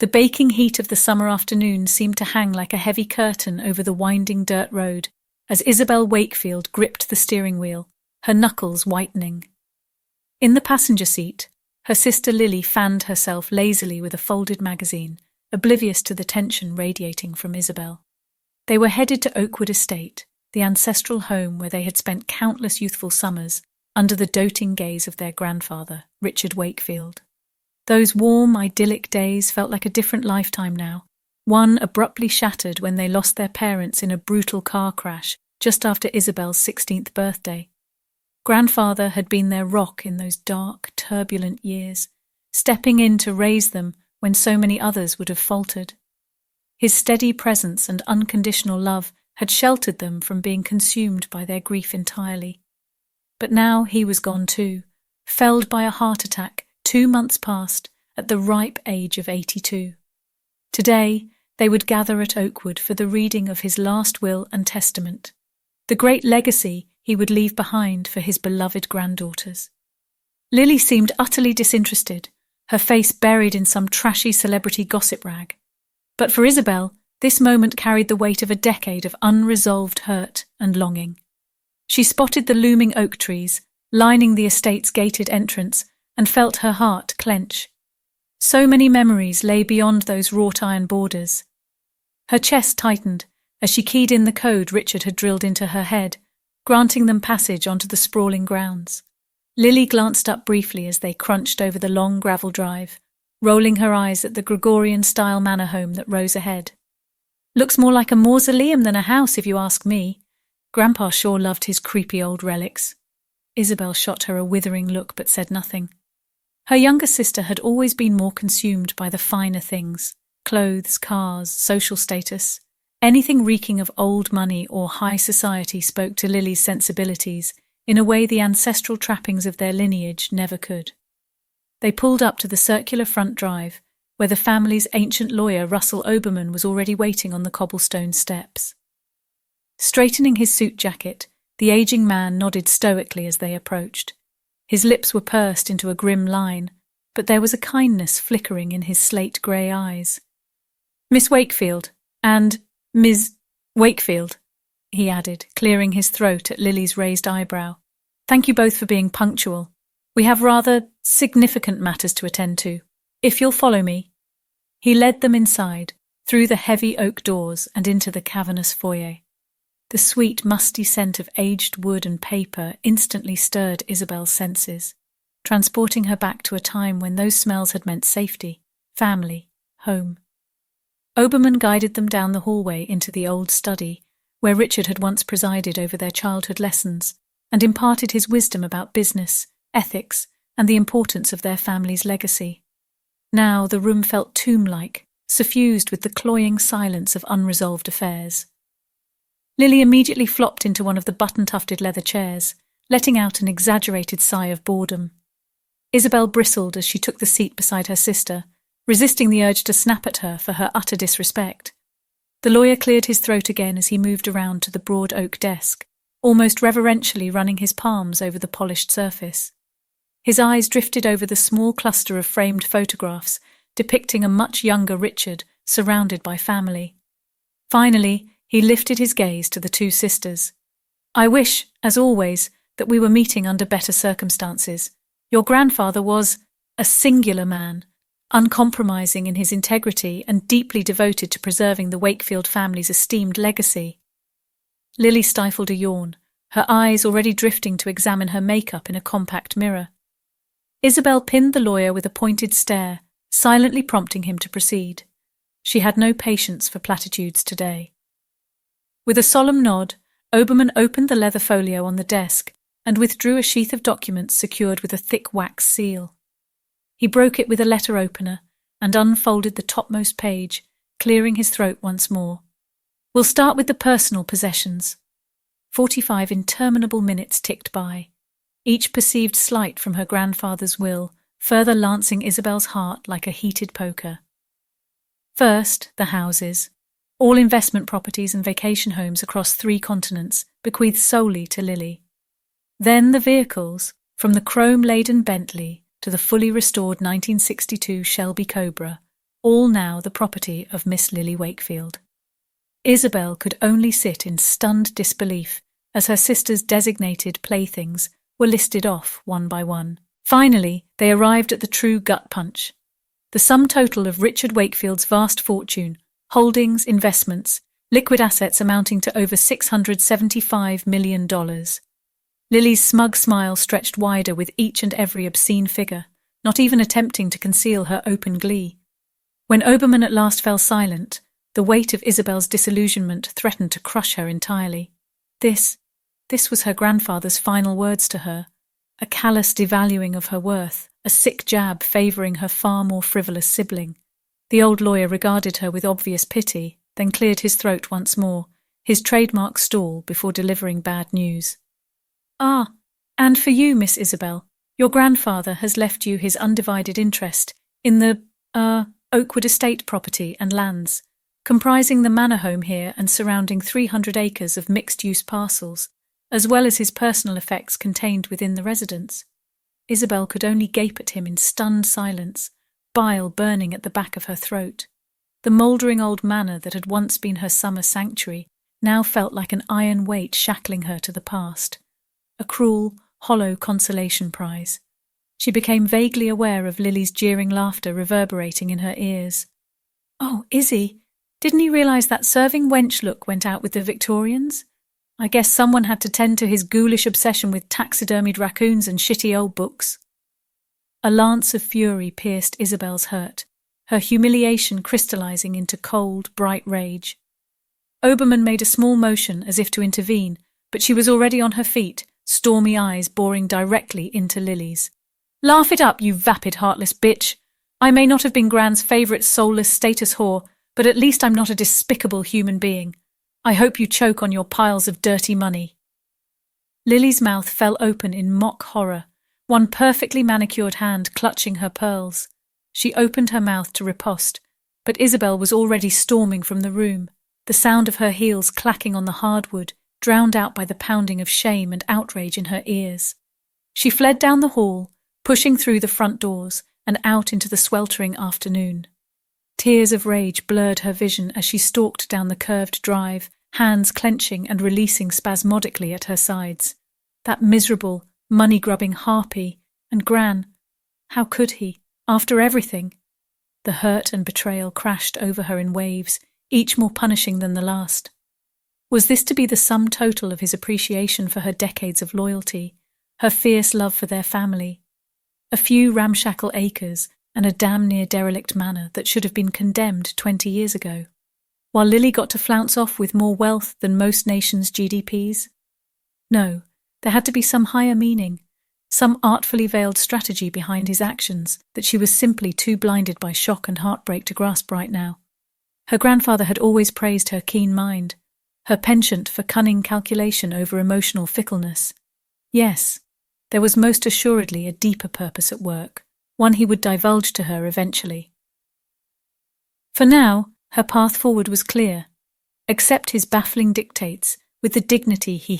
The baking heat of the summer afternoon seemed to hang like a heavy curtain over the winding dirt road as Isabelle Wakefield gripped the steering wheel, her knuckles whitening. In the passenger seat, her sister Lily fanned herself lazily with a folded magazine, oblivious to the tension radiating from Isabelle. They were headed to Oakwood Estate, the ancestral home where they had spent countless youthful summers under the doting gaze of their grandfather, Richard Wakefield. Those warm, idyllic days felt like a different lifetime now, one abruptly shattered when they lost their parents in a brutal car crash just after Isabel's 16th birthday. Grandfather had been their rock in those dark, turbulent years, stepping in to raise them when so many others would have faltered. His steady presence and unconditional love had sheltered them from being consumed by their grief entirely. But now he was gone too, felled by a heart attack 2 months past at the ripe age of 82. Today, they would gather at Oakwood for the reading of his last will and testament, the great legacy he would leave behind for his beloved granddaughters. Lily seemed utterly disinterested, her face buried in some trashy celebrity gossip rag. But for Isabelle, this moment carried the weight of a decade of unresolved hurt and longing. She spotted the looming oak trees, lining the estate's gated entrance, and felt her heart clench. So many memories lay beyond those wrought iron borders. Her chest tightened as she keyed in the code Richard had drilled into her head, granting them passage onto the sprawling grounds. Lily glanced up briefly as they crunched over the long gravel drive, rolling her eyes at the Gregorian-style manor home that rose ahead. "Looks more like a mausoleum than a house, if you ask me. Grandpa sure loved his creepy old relics." Isabelle shot her a withering look but said nothing. Her younger sister had always been more consumed by the finer things: clothes, cars, social status. Anything reeking of old money or high society spoke to Lily's sensibilities in a way the ancestral trappings of their lineage never could. They pulled up to the circular front drive, where the family's ancient lawyer Russell Oberman was already waiting on the cobblestone steps. Straightening his suit jacket, the aging man nodded stoically as they approached. His lips were pursed into a grim line, but there was a kindness flickering in his slate-grey eyes. "Miss Wakefield, and Ms. Wakefield," he added, clearing his throat at Lily's raised eyebrow. "Thank you both for being punctual. We have rather significant matters to attend to. If you'll follow me." He led them inside, through the heavy oak doors and into the cavernous foyer. The sweet, musty scent of aged wood and paper instantly stirred Isabelle's senses, transporting her back to a time when those smells had meant safety, family, home. Oberman guided them down the hallway into the old study, where Richard had once presided over their childhood lessons and imparted his wisdom about business, ethics, and the importance of their family's legacy. Now the room felt tomb-like, suffused with the cloying silence of unresolved affairs. Lily immediately flopped into one of the button-tufted leather chairs, letting out an exaggerated sigh of boredom. Isabelle bristled as she took the seat beside her sister, resisting the urge to snap at her for her utter disrespect. The lawyer cleared his throat again as he moved around to the broad oak desk, almost reverentially running his palms over the polished surface. His eyes drifted over the small cluster of framed photographs depicting a much younger Richard surrounded by family. Finally, he lifted his gaze to the two sisters. "I wish, as always, that we were meeting under better circumstances. Your grandfather was a singular man, uncompromising in his integrity and deeply devoted to preserving the Wakefield family's esteemed legacy." Lily stifled a yawn, her eyes already drifting to examine her makeup in a compact mirror. Isabelle pinned the lawyer with a pointed stare, silently prompting him to proceed. She had no patience for platitudes today. With a solemn nod, Oberman opened the leather folio on the desk and withdrew a sheath of documents secured with a thick wax seal. He broke it with a letter opener and unfolded the topmost page, clearing his throat once more. "We'll start with the personal possessions." 45 interminable minutes ticked by, each perceived slight from her grandfather's will, further lancing Isabelle's heart like a heated poker. First, the houses. All investment properties and vacation homes across 3 continents, bequeathed solely to Lily. Then the vehicles, from the chrome-laden Bentley to the fully restored 1962 Shelby Cobra, all now the property of Miss Lily Wakefield. Isabelle could only sit in stunned disbelief as her sister's designated playthings were listed off one by one. Finally, they arrived at the true gut punch. The sum total of Richard Wakefield's vast fortune, holdings, investments, liquid assets amounting to over $675 million. Lily's smug smile stretched wider with each and every obscene figure, not even attempting to conceal her open glee. When Obermann at last fell silent, the weight of Isabelle's disillusionment threatened to crush her entirely. This was her grandfather's final words to her, a callous devaluing of her worth, a sick jab favouring her far more frivolous sibling. The old lawyer regarded her with obvious pity, then cleared his throat once more, his trademark stall before delivering bad news. "Ah, and for you, Miss Isabelle, your grandfather has left you his undivided interest in the, Oakwood Estate property and lands, comprising the manor home here and surrounding 300 acres of mixed-use parcels, as well as his personal effects contained within the residence." Isabelle could only gape at him in stunned silence, bile burning at the back of her throat. The mouldering old manor that had once been her summer sanctuary now felt like an iron weight shackling her to the past, a cruel, hollow consolation prize. She became vaguely aware of Lily's jeering laughter reverberating in her ears. "Oh, Izzy, didn't he realise that serving wench look went out with the Victorians? I guess someone had to tend to his ghoulish obsession with taxidermied raccoons and shitty old books." A lance of fury pierced Isabelle's hurt, her humiliation crystallising into cold, bright rage. Obermann made a small motion as if to intervene, but she was already on her feet, stormy eyes boring directly into Lily's. "Laugh it up, you vapid, heartless bitch. I may not have been Gran's favourite soulless status whore, but at least I'm not a despicable human being. I hope you choke on your piles of dirty money." Lily's mouth fell open in mock horror, one perfectly manicured hand clutching her pearls. She opened her mouth to riposte, but Isabelle was already storming from the room, the sound of her heels clacking on the hardwood, drowned out by the pounding of shame and outrage in her ears. She fled down the hall, pushing through the front doors and out into the sweltering afternoon. Tears of rage blurred her vision as she stalked down the curved drive, hands clenching and releasing spasmodically at her sides. That miserable, money-grubbing harpy, and Gran. How could he, after everything? The hurt and betrayal crashed over her in waves, each more punishing than the last. Was this to be the sum total of his appreciation for her decades of loyalty, her fierce love for their family? A few ramshackle acres and a damn near derelict manor that should have been condemned 20 years ago, while Lily got to flounce off with more wealth than most nations' GDPs? No, there had to be some higher meaning, some artfully veiled strategy behind his actions that she was simply too blinded by shock and heartbreak to grasp right now. Her grandfather had always praised her keen mind, her penchant for cunning calculation over emotional fickleness. Yes, there was most assuredly a deeper purpose at work, one he would divulge to her eventually. For now, her path forward was clear. Accept his baffling dictates with the dignity he